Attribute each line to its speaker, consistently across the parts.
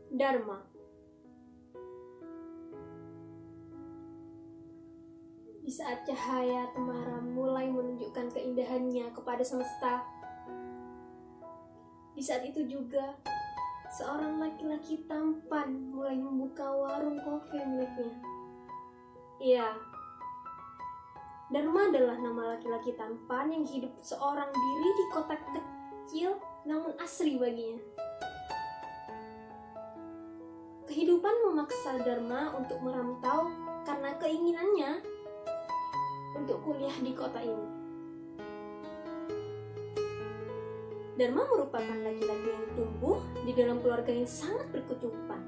Speaker 1: Dharma. Di saat cahaya temaram mulai menunjukkan keindahannya kepada semesta, di saat itu juga seorang laki-laki tampan mulai membuka warung kopi miliknya. Iya, Dharma adalah nama laki-laki tampan yang hidup seorang diri di kota kecil namun asri baginya. Kehidupan memaksa Dharma untuk merantau karena keinginannya untuk kuliah di kota ini. Dharma merupakan laki-laki yang tumbuh di dalam keluarga yang sangat berkecukupan.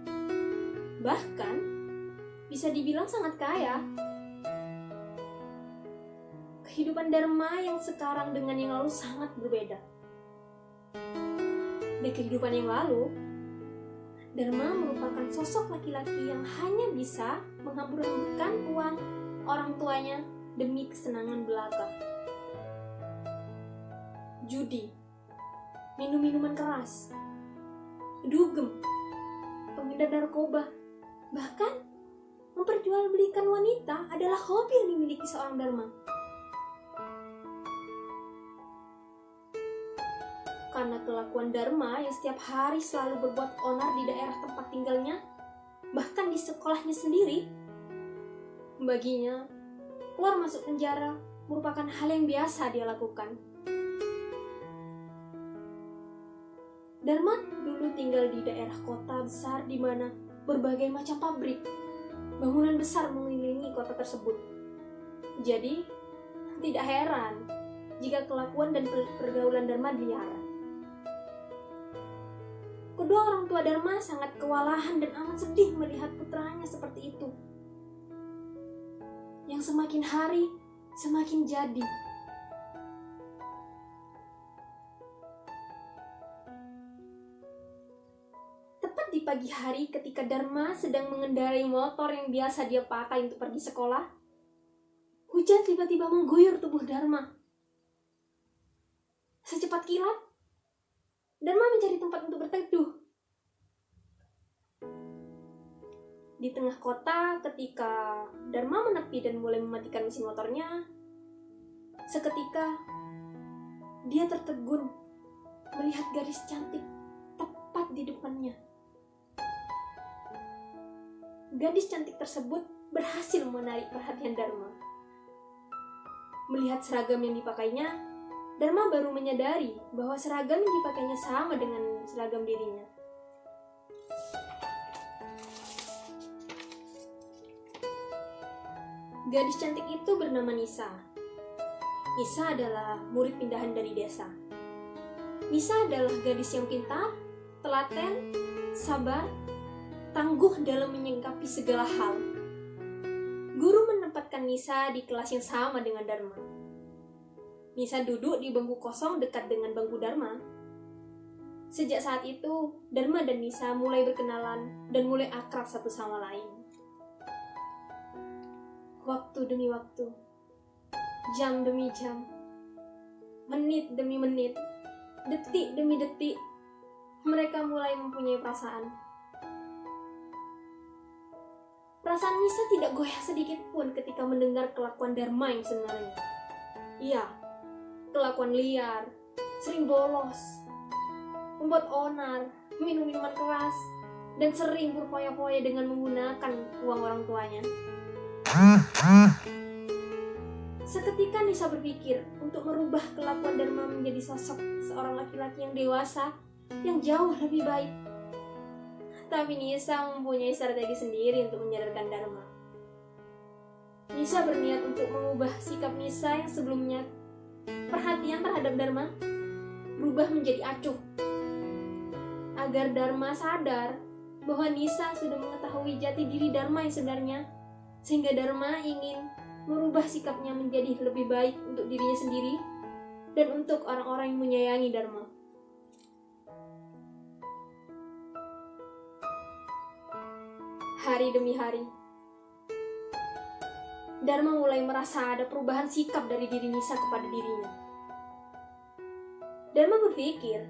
Speaker 1: Bahkan, bisa dibilang sangat kaya. Kehidupan Dharma yang sekarang dengan yang lalu sangat berbeda. Di kehidupan yang lalu, Dharma merupakan sosok laki-laki yang hanya bisa menghambur-hamburkan uang orang tuanya demi kesenangan belaka. Judi, minum minuman keras, dugem, pengedar narkoba, bahkan memperjualbelikan wanita adalah hobi yang dimiliki seorang Dharma. Karena kelakuan Dharma yang setiap hari selalu berbuat onar di daerah tempat tinggalnya, bahkan di sekolahnya sendiri, baginya keluar masuk penjara merupakan hal yang biasa dia lakukan. Dharma dulu tinggal di daerah kota besar di mana berbagai macam pabrik, bangunan besar mengelilingi kota tersebut. Jadi, tidak heran jika kelakuan dan pergaulan Dharma dilihat. Kedua orang tua Dharma sangat kewalahan dan amat sedih melihat putranya seperti itu, yang semakin hari semakin jadi. Tepat di pagi hari ketika Dharma sedang mengendarai motor yang biasa dia pakai untuk pergi sekolah, hujan tiba-tiba mengguyur tubuh Dharma. Secepat kilat, Dharma mencari tempat untuk berteduh. Di tengah kota, ketika Dharma menepi dan mulai mematikan mesin motornya, seketika dia tertegun melihat gadis cantik tepat di depannya. Gadis cantik tersebut berhasil menarik perhatian Dharma. Melihat seragam yang dipakainya, Dharma baru menyadari bahwa seragam yang dipakainya sama dengan seragam dirinya. Gadis cantik itu bernama Nisa. Nisa adalah murid pindahan dari desa. Nisa adalah gadis yang pintar, telaten, sabar, tangguh dalam menyikapi segala hal. Guru menempatkan Nisa di kelas yang sama dengan Dharma. Nisa duduk di bangku kosong dekat dengan bangku Dharma. Sejak saat itu, Dharma dan Nisa mulai berkenalan dan mulai akrab satu sama lain. Waktu demi waktu, jam demi jam, menit demi menit, detik demi detik, mereka mulai mempunyai perasaan. Perasaan Nisa tidak goyah sedikit pun ketika mendengar kelakuan Dharma yang sebenarnya. Iya, kelakuan liar, sering bolos, membuat onar, minum minuman keras, dan sering berfoya-foya dengan menggunakan uang orang tuanya. Seketika Nisa berpikir untuk merubah kelakuan Dharma menjadi sosok seorang laki-laki yang dewasa, yang jauh lebih baik. Tapi Nisa mempunyai strategi sendiri untuk menyadarkan Dharma. Nisa berniat untuk mengubah sikap Nisa yang sebelumnya perhatian terhadap Dharma berubah menjadi acuh, agar Dharma sadar bahwa Nisa sudah mengetahui jati diri Dharma yang sebenarnya, sehingga Dharma ingin merubah sikapnya menjadi lebih baik untuk dirinya sendiri dan untuk orang-orang yang menyayangi Dharma. Hari demi hari, Dharma mulai merasa ada perubahan sikap dari diri Nisa kepada dirinya. Dharma berpikir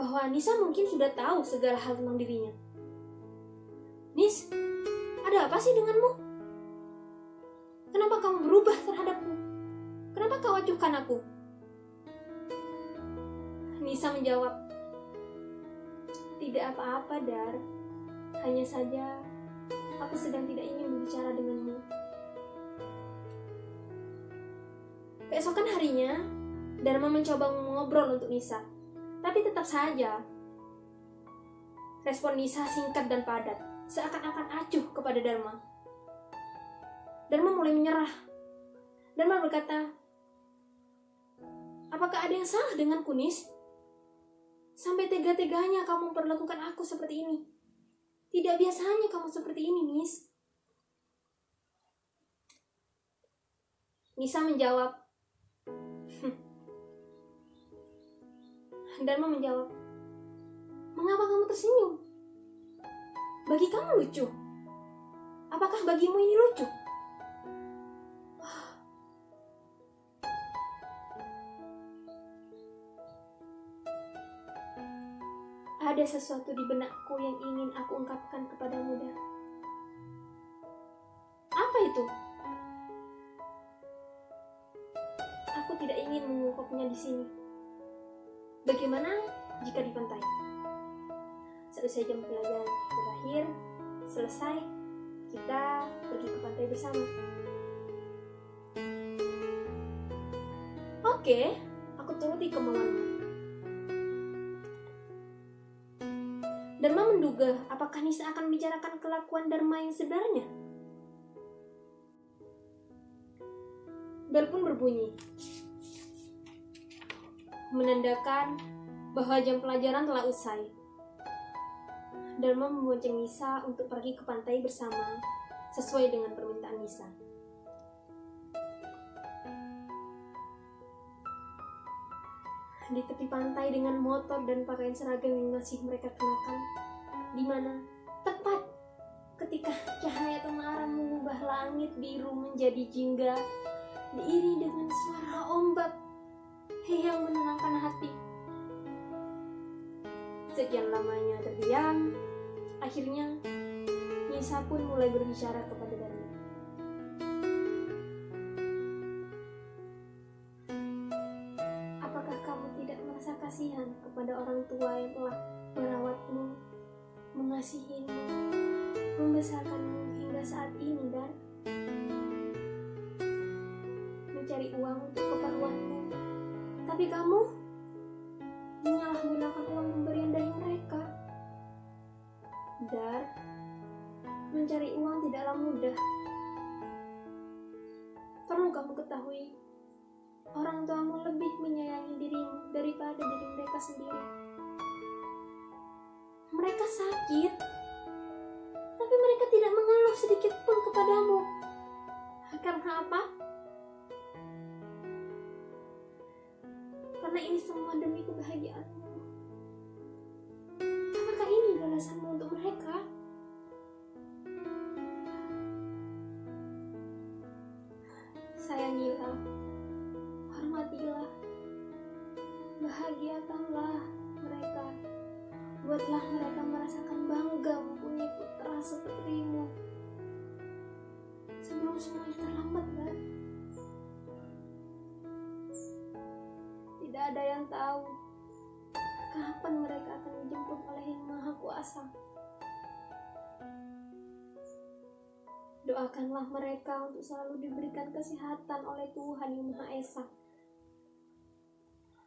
Speaker 1: bahwa Nisa mungkin sudah tahu segala hal tentang dirinya. Nis, ada apa sih denganmu? Kenapa kamu berubah terhadapku? Kenapa kau acuhkan aku? Nisa menjawab, tidak apa-apa, Dar. Hanya saja aku sedang tidak ingin berbicara denganmu. Keesokan harinya, Dharma mencoba mengobrol untuk Nisa. Tapi tetap saja, respon Nisa singkat dan padat, seakan-akan acuh kepada Dharma. Dharma mulai menyerah. Dharma berkata, apakah ada yang salah denganku, Nis? Sampai tega-teganya kamu memperlakukan aku seperti ini. Tidak biasanya kamu seperti ini, Nis. Nisa menjawab. Dharma menjawab, mengapa kamu tersenyum? Bagi kamu lucu. Apakah bagimu ini lucu? Ada sesuatu di benakku yang ingin aku ungkapkan kepadamu, Dar. Apa itu? Aku tidak ingin mengungkapnya di sini. Bagaimana jika di pantai? Selesai jam pelajaran berakhir, selesai, kita pergi ke pantai bersama. Oke, aku turuti kemauanmu. Dharma menduga apakah Nisa akan membicarakan kelakuan Dharma yang sebenarnya. Bel pun berbunyi, menandakan bahwa jam pelajaran telah usai. Dharma membonceng Nisa untuk pergi ke pantai bersama, sesuai dengan permintaan Nisa. Di tepi pantai dengan motor dan pakaian seragam yang masih mereka kenakan, di mana tepat ketika cahaya temaram mengubah langit biru menjadi jingga, diiringi dengan suara ombak yang menenangkan hati. Sekian lamanya terdiam, akhirnya Nisa pun mulai berbicara kepada Dharma. Apakah kamu tidak merasa kasihan kepada orang tua yang telah merawatmu, mengasihimu, membesarkanmu hingga saat ini, Dar? Mencari uang untuk keperluanmu, tapi kamu menyalahgunakan uang pemberian dari mereka. Dar, mencari uang tidaklah mudah. Perlu kamu ketahui, orang tuamu lebih menyayangi dirimu daripada diri mereka sendiri. Mereka sakit, tapi mereka tidak mengeluh sedikit pun kepadamu. Karena apa? Karena ini semua demi kebahagiaanmu. Apakah ini balasanmu untuk mereka? Sayangilah, hormatilah, bahagiakanlah mereka. Buatlah mereka merasakan bangga mempunyai putra sepertimu. Sebelum semuanya terlambat, kan? Tidak ada yang tahu kapan mereka akan dijemput oleh Yang Maha Kuasa. Doakanlah mereka untuk selalu diberikan kesehatan oleh Tuhan Yang Maha Esa.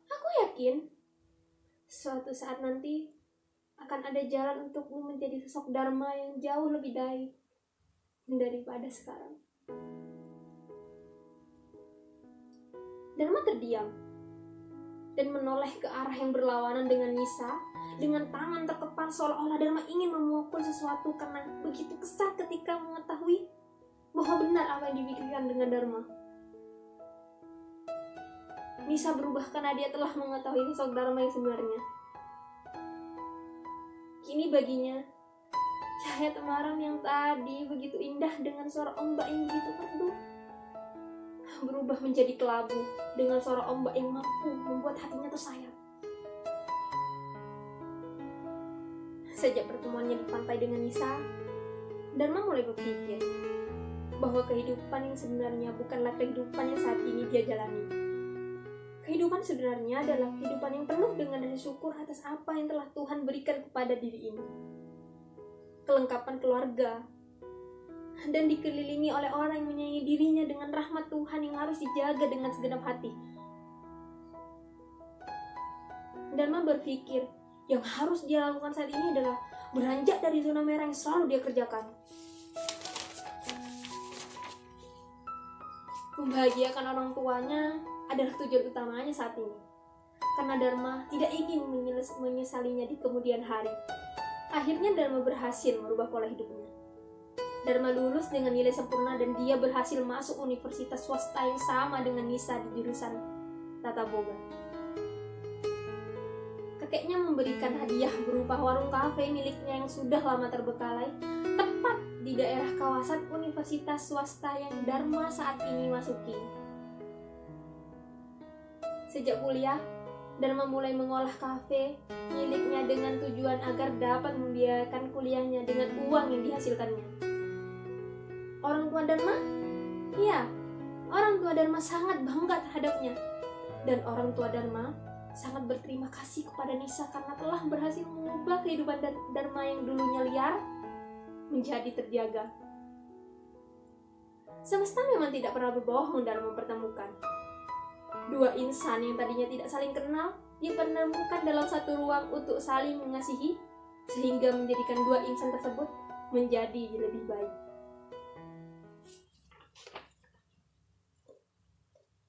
Speaker 1: Aku yakin suatu saat nanti akan ada jalan untukmu menjadi sosok Dharma yang jauh lebih baik daripada sekarang. Dharma terdiam dan menoleh ke arah yang berlawanan dengan Nisa dengan tangan terkepal, seolah-olah Dharma ingin memukul sesuatu karena begitu kesal ketika mengetahui bahwa benar apa yang dipikirkan dengan Dharma. Nisa berubah karena dia telah mengetahui sosok Dharma yang sebenarnya. Kini baginya, cahaya temaram yang tadi begitu indah dengan suara ombak yang begitu merdu berubah menjadi kelabu dengan suara ombak yang mampu membuat hatinya tersayat. Sejak pertemuannya di pantai dengan Nisa, Dharma mulai berpikir bahwa kehidupan yang sebenarnya bukanlah kehidupan yang saat ini dia jalani. Kehidupan sebenarnya adalah kehidupan yang penuh dengan rasa syukur atas apa yang telah Tuhan berikan kepada diri ini. Kelengkapan keluarga, dan dikelilingi oleh orang yang menyayangi dirinya dengan rahmat Tuhan yang harus dijaga dengan segenap hati. Dharma berpikir yang harus dia lakukan saat ini adalah beranjak dari zona merah yang selalu dia kerjakan. Membahagiakan orang tuanya adalah tujuan utamanya saat ini. Karena Dharma tidak ingin menyesalinya di kemudian hari. Akhirnya Dharma berhasil merubah pola hidupnya. Dharma lulus dengan nilai sempurna dan dia berhasil masuk universitas swasta yang sama dengan Nisa di jurusan Tata Boga. Kakeknya memberikan hadiah berupa warung kafe miliknya yang sudah lama terbengkalai, tepat di daerah kawasan universitas swasta yang Dharma saat ini masuki. Sejak kuliah, Dharma mulai mengolah kafe miliknya dengan tujuan agar dapat membiayai kuliahnya dengan uang yang dihasilkannya. Orang tua Dharma? Iya, orang tua Dharma sangat bangga terhadapnya. Dan orang tua Dharma sangat berterima kasih kepada Nisa karena telah berhasil mengubah kehidupan Dharma yang dulunya liar menjadi terjaga. Semesta memang tidak pernah berbohong dalam mempertemukan. Dua insan yang tadinya tidak saling kenal dipertemukan dalam satu ruang untuk saling mengasihi, sehingga menjadikan dua insan tersebut menjadi lebih baik.